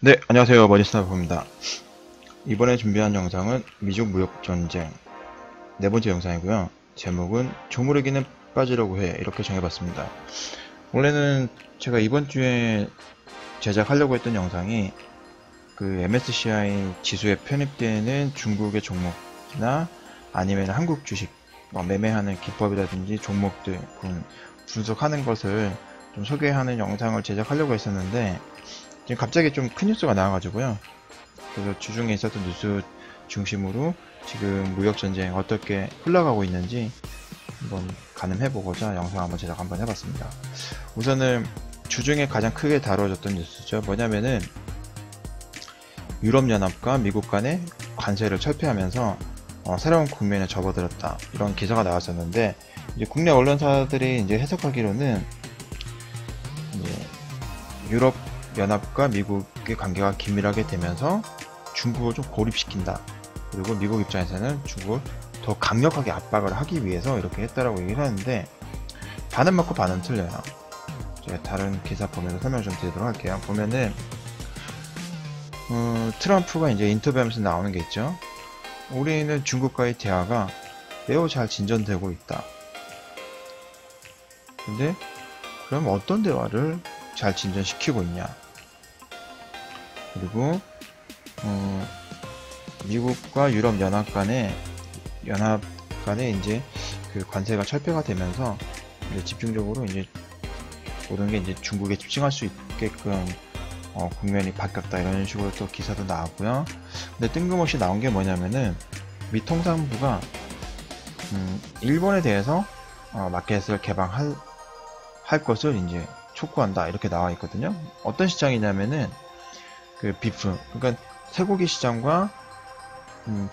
네, 안녕하세요. 머니스나입니다. 이번에 준비한 영상은 미중 무역 전쟁 네 번째 영상이고요. 제목은 조무르기는 빠지려고 해 이렇게 정해봤습니다. 원래는 제가 이번 주에 제작하려고 했던 영상이 그 MSCI 지수에 편입되는 중국의 종목이나 아니면 한국 주식 매매하는 기법이라든지 종목들 분석하는 것을 좀 소개하는 영상을 제작하려고 했었는데 지금 갑자기 좀 큰 뉴스가 나와가지고요. 그래서 주중에 있었던 뉴스 중심으로 지금 무역전쟁 어떻게 흘러가고 있는지 한번 가늠해보고자 영상 한번 제작 한번 해봤습니다. 우선은 주중에 가장 크게 다뤄졌던 뉴스죠. 뭐냐면은 유럽연합과 미국 간의 관세를 철폐하면서 새로운 국면에 접어들었다. 이런 기사가 나왔었는데 이제 국내 언론사들이 이제 해석하기로는 이제 유럽 연합과 미국의 관계가 긴밀하게 되면서 중국을 좀 고립시킨다. 그리고 미국 입장에서는 중국을 더 강력하게 압박을 하기 위해서 이렇게 했다라고 얘기를 하는데 반은 맞고 반은 틀려요. 제가 다른 기사 보면서 설명 좀 드리도록 할게요. 보면은 트럼프가 이제 인터뷰하면서 나오는 게 있죠. 우리는 중국과의 대화가 매우 잘 진전되고 있다. 근데 그럼 어떤 대화를 잘 진전시키고 있냐? 그리고 미국과 유럽 연합 간에 이제 그 관세가 철폐가 되면서 이제 집중적으로 이제 모든 게 이제 중국에 집중할 수 있게끔 국면이 바뀌었다 이런 식으로 또 기사도 나왔고요. 근데 뜬금없이 나온 게 뭐냐면은 미 통상부가 일본에 대해서 마켓을 개방할 것을 이제 촉구한다 이렇게 나와 있거든요. 어떤 시장이냐면은 그 비프, 그러니까 쇠고기 시장과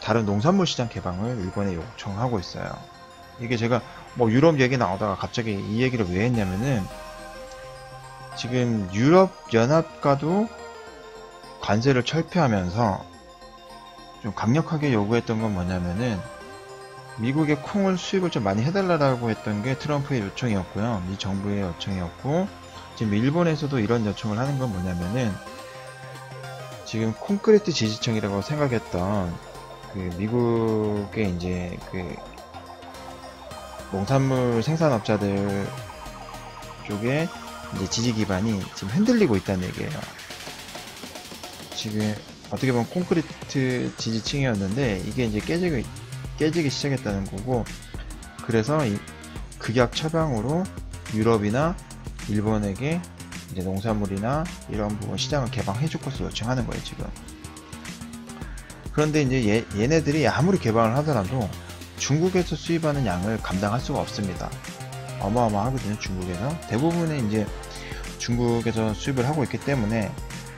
다른 농산물 시장 개방을 일본에 요청하고 있어요. 이게 제가 뭐 유럽 얘기 나오다가 갑자기 이 얘기를 왜 했냐면은 지금 유럽 연합과도 관세를 철폐하면서 좀 강력하게 요구했던 건 뭐냐면은 미국의 콩을 수입을 좀 많이 해달라고 했던 게 트럼프의 요청이었고요. 미 정부의 요청이었고 지금 일본에서도 이런 요청을 하는 건 뭐냐면은 지금 콘크리트 지지층이라고 생각했던 그 미국의 이제 그 농산물 생산업자들 쪽에 이제 지지 기반이 지금 흔들리고 있다는 얘기예요. 지금 어떻게 보면 콘크리트 지지층이었는데 이게 이제 깨지기 시작했다는 거고, 그래서 이 극약 처방으로 유럽이나 일본에게 이제 농산물이나 이런 부분 시장을 개방해 줄 것을 요청하는 거예요, 지금. 그런데 이제 얘네들이 아무리 개방을 하더라도 중국에서 수입하는 양을 감당할 수가 없습니다. 어마어마하거든요, 중국에서. 대부분의 이제 중국에서 수입을 하고 있기 때문에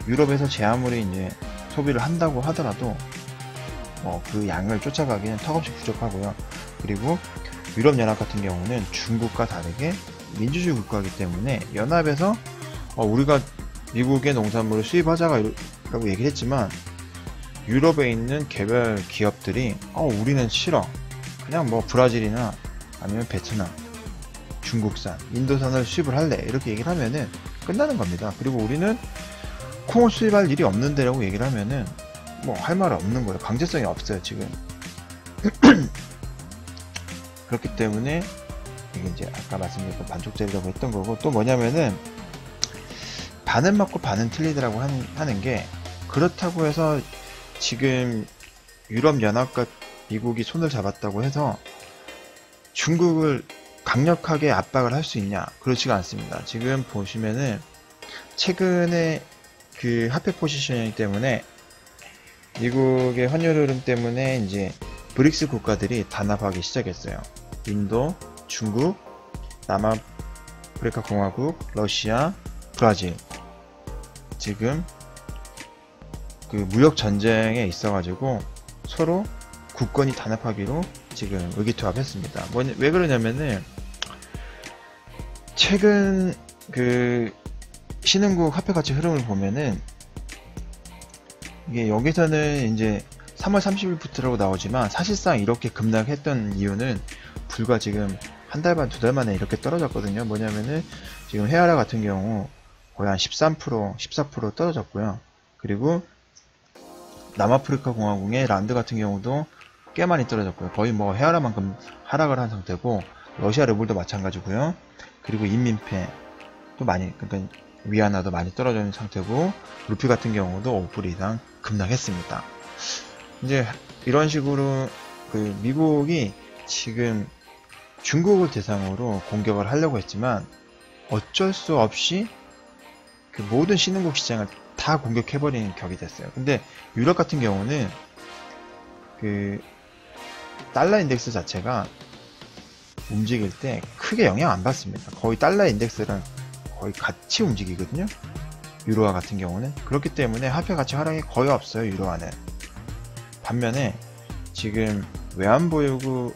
유럽에서 제 아무리 이제 소비를 한다고 하더라도 그 양을 쫓아가기는 턱없이 부족하고요. 그리고 유럽연합 같은 경우는 중국과 다르게 민주주의 국가이기 때문에 연합에서 우리가 미국의 농산물을 수입하자라고 얘기를 했지만 유럽에 있는 개별 기업들이 우리는 싫어, 그냥 뭐 브라질이나 아니면 베트남, 중국산, 인도산을 수입을 할래 이렇게 얘기를 하면은 끝나는 겁니다. 그리고 우리는 콩을 수입할 일이 없는데 라고 얘기를 하면은 뭐 할 말 없는 거예요. 강제성이 없어요, 지금. 그렇기 때문에 이게 이제 아까 말씀드렸던 반쪽짜리라고 했던 거고, 또 뭐냐면은 반은 맞고 반은 틀리더라고 하는 게, 그렇다고 해서 지금 유럽연합과 미국이 손을 잡았다고 해서 중국을 강력하게 압박을 할 수 있냐? 그렇지가 않습니다. 지금 보시면은 최근에 그 핫팩 포지셔닝 때문에 미국의 환율 흐름 때문에 이제 브릭스 국가들이 단합하기 시작했어요. 인도, 중국, 남아프리카 공화국, 러시아, 브라질. 지금 그 무역 전쟁에 있어가지고 서로 국권이 단합하기로 지금 의기투합했습니다. 왜 그러냐면은 최근 그 신흥국 화폐가치 흐름을 보면은 이게 여기서는 이제 3월 30일부터라고 나오지만 사실상 이렇게 급락했던 이유는 불과 지금 한 달 반, 두 달 만에 이렇게 떨어졌거든요. 뭐냐면은 지금 헤아라 같은 경우 거의 한 13%, 14% 떨어졌고요. 그리고 남아프리카 공화국의 란드 같은 경우도 꽤 많이 떨어졌고요. 거의 뭐 헤아라만큼 하락을 한 상태고, 러시아 르블도 마찬가지고요. 그리고 인민폐도 많이, 그러니까 위안화도 많이 떨어져 있는 상태고, 루피 같은 경우도 5% 이상 급락했습니다. 이제 이런 식으로 그 미국이 지금 중국을 대상으로 공격을 하려고 했지만 어쩔 수 없이 그 모든 신흥국 시장을 다 공격해버리는 격이 됐어요. 근데 유럽 같은 경우는 그 달러 인덱스 자체가 움직일 때 크게 영향 안 받습니다. 거의 달러 인덱스랑 거의 같이 움직이거든요. 유로화 같은 경우는. 그렇기 때문에 화폐 가치 하락이 거의 없어요. 유로화는. 반면에 지금 외환보유고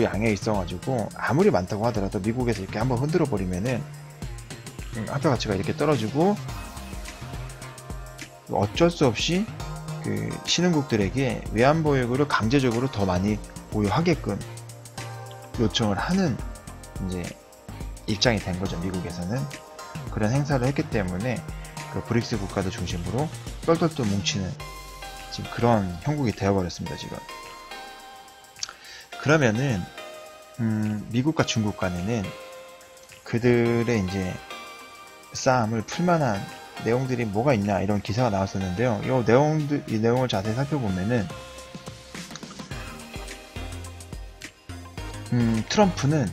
양에 있어가지고 아무리 많다고 하더라도 미국에서 이렇게 한번 흔들어 버리면은 화폐 가치가 이렇게 떨어지고, 어쩔 수 없이 그 신흥국들에게 외환보유고를 강제적으로 더 많이 보유하게끔 요청을 하는 이제 입장이 된 거죠. 미국에서는 그런 행사를 했기 때문에 그 브릭스 국가들 중심으로 똘똘똘 뭉치는 지금 그런 형국이 되어버렸습니다. 지금. 그러면은 미국과 중국 간에는 그들의 이제 싸움을 풀만한 내용들이 뭐가 있냐, 이런 기사가 나왔었는데요. 이 내용을 자세히 살펴보면은 트럼프는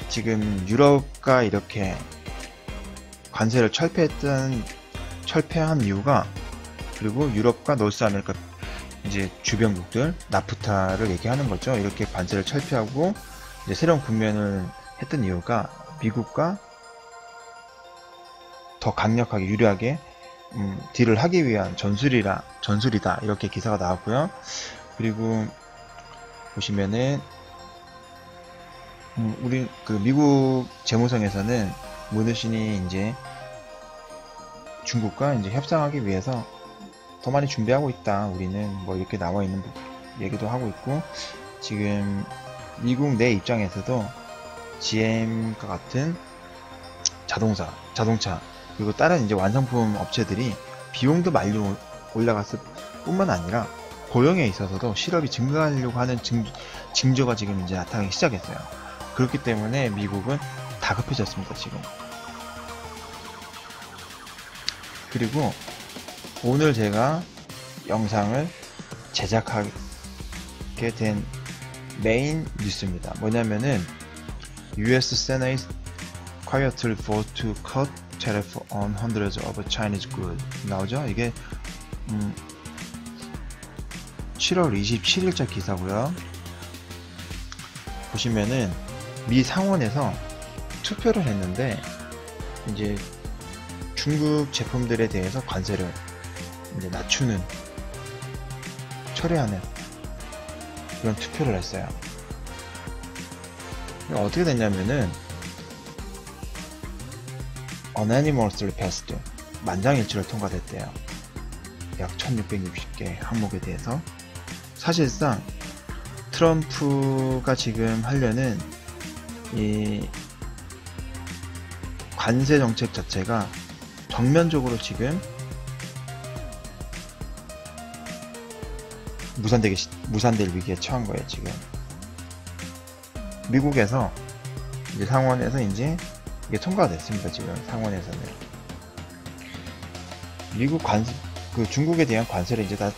지금 유럽과 이렇게 관세를 철폐한 이유가, 그리고 유럽과 노스 아메리카 이제 주변국들 나프타를 얘기하는 거죠. 이렇게 관세를 철폐하고 이제 새로운 국면을 했던 이유가 미국과 더 강력하게 유리하게 딜을 하기 위한 전술이다, 이렇게 기사가 나왔고요. 그리고 보시면은 우리 그 미국 재무성에서는 무드신이 이제 중국과 이제 협상하기 위해서 더 많이 준비하고 있다, 우리는 뭐 이렇게 나와 있는 얘기도 하고 있고, 지금 미국 내 입장에서도 GM과 같은 자동차 그리고 다른 이제 완성품 업체들이 비용도 많이 올라갔을 뿐만 아니라 고용에 있어서도 실업이 증가하려고 하는 징조가 지금 이제 나타나기 시작했어요. 그렇기 때문에 미국은 다급해졌습니다, 지금. 그리고 오늘 제가 영상을 제작하게 된 메인 뉴스입니다. 뭐냐면은 US Senate quietly vote to cut tariff on hundreds of Chinese goods 나오죠? 이게 7월 27일자 기사고요. 보시면은 미 상원에서 투표를 했는데 이제 중국 제품들에 대해서 관세를 이제 낮추는, 철회하는 그런 투표를 했어요. 어떻게 됐냐면은 unanimously passed, 만장일치로 통과됐대요. 약 1660개 항목에 대해서. 사실상 트럼프가 지금 하려는 이 관세 정책 자체가 정면적으로 지금 무산될 위기에 처한 거예요. 지금 미국에서 이제 상원에서 이제 이게 통과가 됐습니다. 지금 상원에서는 미국 그 중국에 대한 관세를 이제 다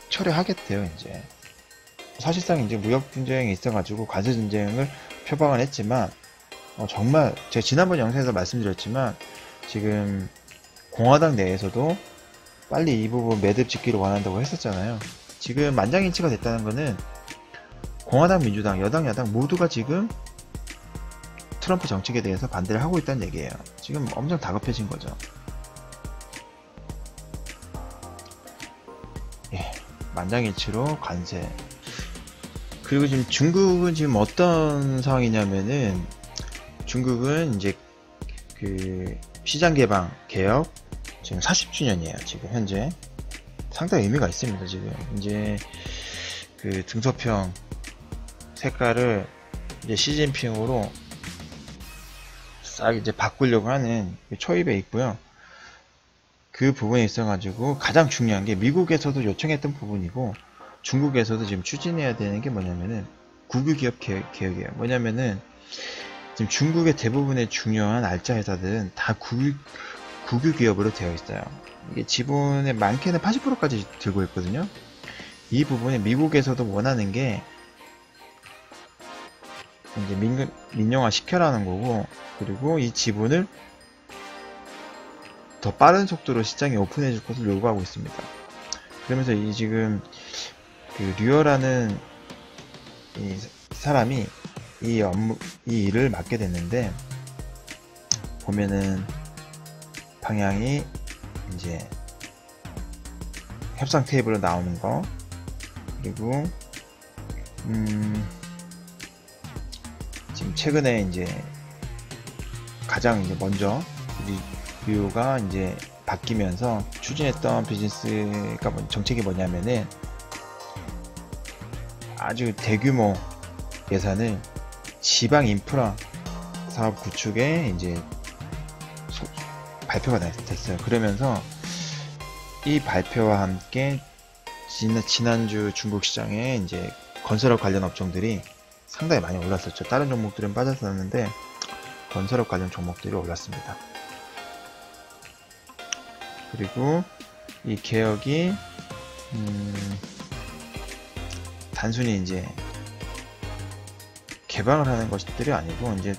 철회하겠대요. 이제 사실상 이제 무역 분쟁이 있어가지고 관세 전쟁을 표방을 했지만 정말 제가 지난번 영상에서 말씀드렸지만 지금 공화당 내에서도 빨리 이 부분 매듭 짓기를 원한다고 했었잖아요. 지금 만장일치가 됐다는 거는 공화당, 민주당, 여당, 야당 모두가 지금 트럼프 정책에 대해서 반대를 하고 있다는 얘기예요. 지금 엄청 다급해진 거죠. 예, 만장일치로 관세. 그리고 지금 중국은 지금 어떤 상황이냐면은 중국은 이제 그 시장 개방 개혁 지금 40주년이에요. 지금 현재 상당히 의미가 있습니다. 지금 이제 그 등소평 색깔을 이제 그 부분에 있어가지고 가장 중요한 게 미국에서도 요청했던 부분이고 중국에서도 지금 추진해야 되는 게 뭐냐면은 국유기업 개혁이에요. 뭐냐면은 지금 중국의 대부분의 중요한 알짜 회사들은 다 국유기업으로 되어 있어요. 이게 지분의 많게는 80%까지 들고 있거든요. 이 부분에 미국에서도 원하는 게 이제 민영화 시켜라는 거고, 그리고 이 지분을 더 빠른 속도로 시장에 오픈해 줄 것을 요구하고 있습니다. 그러면서 이 지금 그 류어라는 이 사람이 이 일을 맡게 됐는데, 보면은 방향이 이제 협상 테이블로 나오는 거, 그리고 지금 최근에 이제 가장 이제 먼저 류가 이제 바뀌면서 추진했던 비즈니스가 정책이 뭐냐면은 아주 대규모 예산을 지방 인프라 사업 구축에 이제 발표가 됐어요. 그러면서 이 발표와 함께 지난주 중국 시장에 이제 건설업 관련 업종들이 상당히 많이 올랐었죠. 다른 종목들은 빠졌었는데 건설업 관련 종목들이 올랐습니다. 그리고 이 개혁이 단순히 이제 개방을 하는 것들이 아니고 이제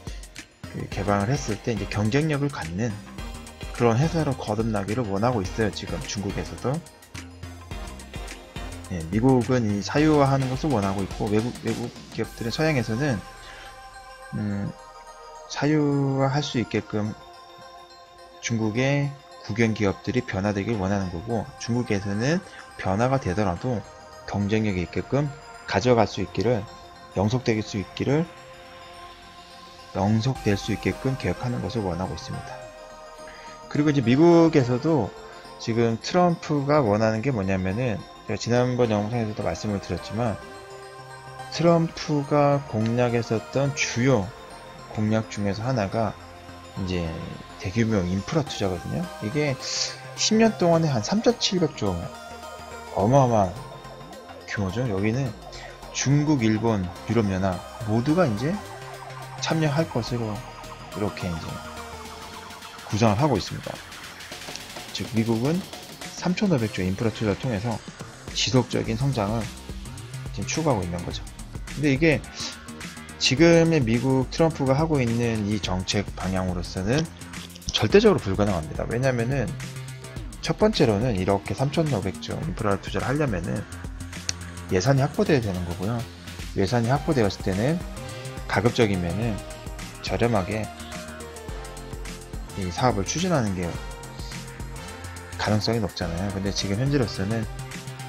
그 개방을 했을 때 이제 경쟁력을 갖는 그런 회사로 거듭나기를 원하고 있어요. 지금 중국에서도. 예, 미국은 이 사유화하는 것을 원하고 있고 외국 기업들은 서양에서는 사유화할 수 있게끔 중국의 국영 기업들이 변화되길 원하는 거고, 중국에서는 변화가 되더라도 경쟁력이 있게끔 가져갈 수 있기를, 영속될 수 있게끔 개혁하는 것을 원하고 있습니다. 그리고 이제 미국에서도 지금 트럼프가 원하는 게 뭐냐면은, 제가 지난번 영상에서도 말씀을 드렸지만 트럼프가 공략했었던 주요 공략 중에서 하나가 이제 대규모 인프라 투자거든요. 이게 10년 동안에 한 3,700조, 어마어마한 규모죠. 여기는 중국, 일본, 유럽연합 모두가 이제 참여할 것으로 이렇게 이제 구상을 하고 있습니다. 즉 미국은 3,500조 인프라 투자를 통해서 지속적인 성장을 지금 추구하고 있는 거죠. 근데 이게 지금의 미국 트럼프가 하고 있는 이 정책 방향으로서는 절대적으로 불가능합니다. 왜냐면은 첫 번째로는 이렇게 3,500조 인프라 투자를 하려면은 예산이 확보되어야 되는 거고요. 예산이 확보되었을 때는 가급적이면은 저렴하게 이 사업을 추진하는 게 가능성이 높잖아요. 근데 지금 현재로서는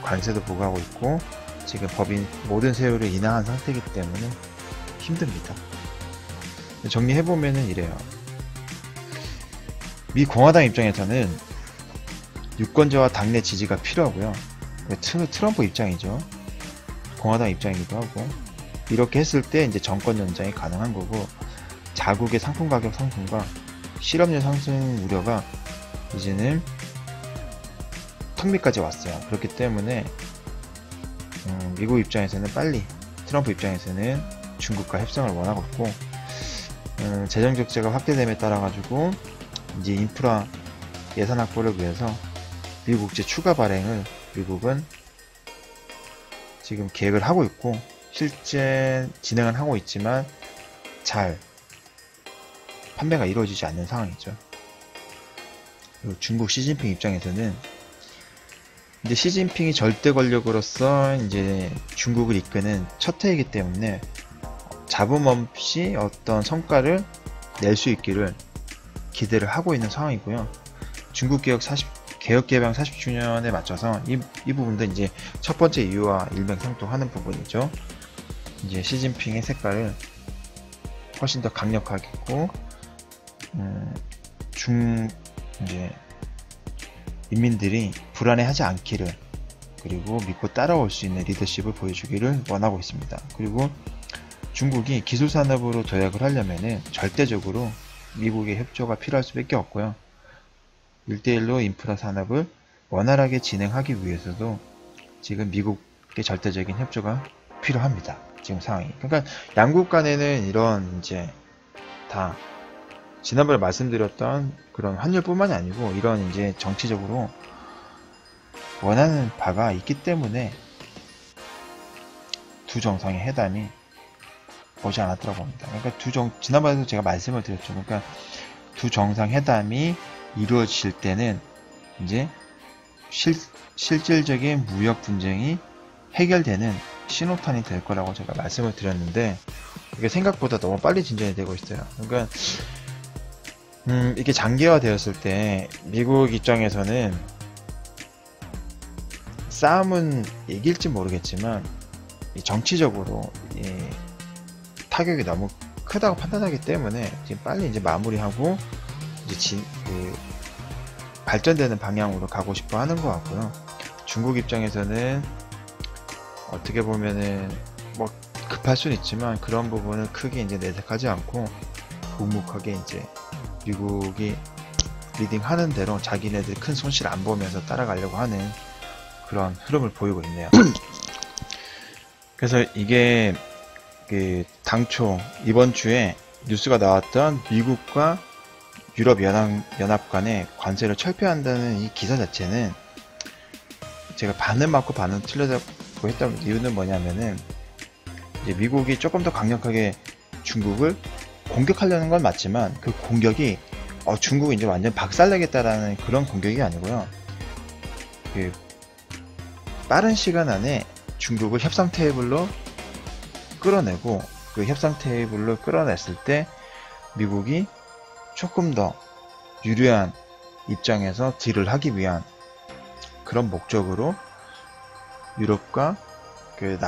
관세도 부과하고 있고 지금 법인 모든 세율을 인하한 상태이기 때문에 힘듭니다. 정리해보면은 이래요. 미 공화당 입장에서는 유권자와 당내 지지가 필요하고요. 트럼프 입장이죠. 공화당 입장이기도 하고, 이렇게 했을 때 이제 정권 연장이 가능한 거고, 자국의 상품 가격 상승과 실업률 상승 우려가 이제는 턱밑까지 왔어요. 그렇기 때문에 미국 입장에서는 빨리, 트럼프 입장에서는 중국과 협상을 원하고 있고, 재정 적자가 확대됨에 따라 가지고 이제 인프라 예산 확보를 위해서 미국제 추가 발행을 미국은 지금 계획을 하고 있고 실제 진행을 하고 있지만 잘 판매가 이루어지지 않는 상황이죠. 그리고 중국 시진핑 입장에서는 이제 시진핑이 절대 권력으로서 이제 중국을 이끄는 첫 해이기 때문에 잡음 없이 어떤 성과를 낼 수 있기를 기대를 하고 있는 상황이고요. 중국 개혁 개방 40주년에 맞춰서 이 부분도 이제 첫 번째 이유와 일맥상통하는 부분이죠. 이제 시진핑의 색깔을 훨씬 더 강력하겠고, 이제 인민들이 불안해하지 않기를, 그리고 믿고 따라올 수 있는 리더십을 보여주기를 원하고 있습니다. 그리고 중국이 기술산업으로 도약을 하려면은 절대적으로 미국의 협조가 필요할 수밖에 없고요. 1대1로 인프라 산업을 원활하게 진행하기 위해서도 지금 미국의 절대적인 협조가 필요합니다. 지금 상황이. 그러니까 양국 간에는 이런 이제 다 지난번에 말씀드렸던 그런 환율뿐만이 아니고 이런 이제 정치적으로 원하는 바가 있기 때문에 두 정상의 회담이 오지 않았더라고 합니다. 그러니까 지난번에도 제가 말씀을 드렸죠. 그러니까 두 정상 회담이 이루어질 때는 이제 실질적인 무역 분쟁이 해결되는 신호탄이 될 거라고 제가 말씀을 드렸는데 이게 생각보다 너무 빨리 진전이 되고 있어요. 그러니까 이게 장기화 되었을 때 미국 입장에서는 싸움은 이길지 모르겠지만 정치적으로 타격이 너무 크다고 판단하기 때문에 지금 빨리 이제 마무리하고 이제 발전되는 방향으로 가고 싶어 하는 것 같고요. 중국 입장에서는 어떻게 보면은 뭐 급할 수는 있지만 그런 부분을 크게 이제 내색하지 않고 묵묵하게 이제 미국이 리딩하는 대로 자기네들이 큰 손실 안 보면서 따라가려고 하는 그런 흐름을 보이고 있네요. 그래서 이게 당초 이번 주에 뉴스가 나왔던 미국과 유럽연합 간의 관세를 철폐한다는 이 기사 자체는 제가 반은 맞고 반은 틀렸다고 했던 이유는 뭐냐면은 이제 미국이 조금 더 강력하게 중국을 공격하려는 건 맞지만 그 공격이 중국이 이제 완전 박살내겠다라는 그런 공격이 아니고요. 빠른 시간 안에 중국을 협상 테이블로 끌어내고 그 협상 테이블로 끌어냈을 때 미국이 조금 더 유리한 입장에서 딜을 하기 위한 그런 목적으로 유럽과 그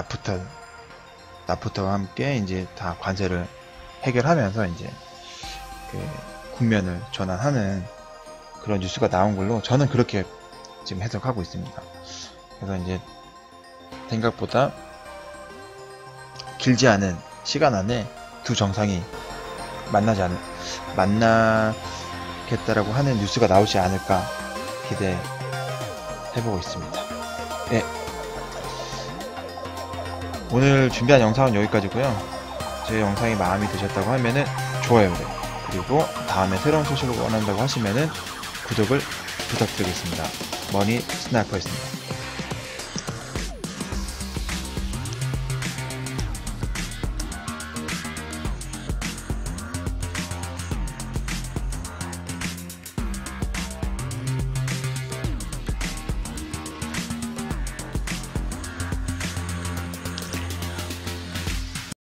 나프타와 함께 이제 다 관세를 해결하면서 이제 그 국면을 전환하는 그런 뉴스가 나온 걸로 저는 그렇게 지금 해석하고 있습니다. 그래서 이제 생각보다 길지 않은 시간 안에 두 정상이 만나겠다라고 하는 뉴스가 나오지 않을까 기대해보고 있습니다. 네. 오늘 준비한 영상은 여기까지고요. 제 영상이 마음에 드셨다고 하면은 좋아요를, 그리고 다음에 새로운 소식을 원한다고 하시면은 구독을 부탁드리겠습니다. 머니 스나이퍼였습니다.